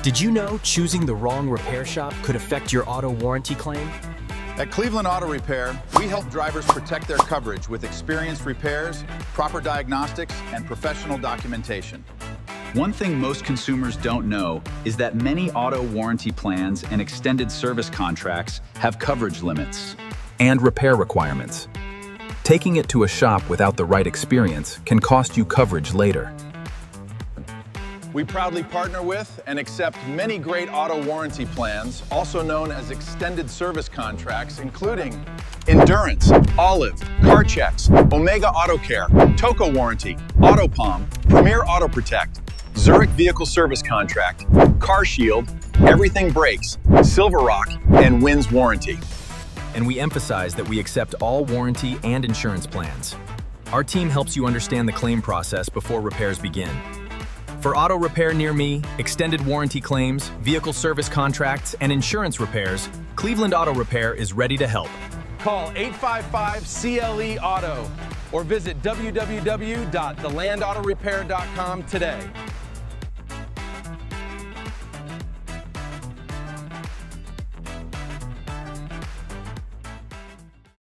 Did you know choosing the wrong repair shop could affect your auto warranty claim? At Cleveland Auto Repair, we help drivers protect their coverage with experienced repairs, proper diagnostics, and professional documentation. One thing most consumers don't know is that many auto warranty plans and extended service contracts have coverage limits and repair requirements. Taking it to a shop without the right experience can cost you coverage later. We proudly partner with and accept many great auto warranty plans, also known as extended service contracts, including Endurance, Olive, CARCHEX, Omega Auto Care, Toco Warranty, Autopom, Premier Auto Protect, Zurich Vehicle Service Contract, CarShield, Everything Brakes, SilverRock, and Wynn's Warranty. And we emphasize that we accept all warranty and insurance plans. Our team helps you understand the claim process before repairs begin. For auto repair near me, extended warranty claims, vehicle service contracts, and insurance repairs, Cleveland Auto Repair is ready to help. Call 855-CLE-AUTO or visit www.thelandautorepair.com today.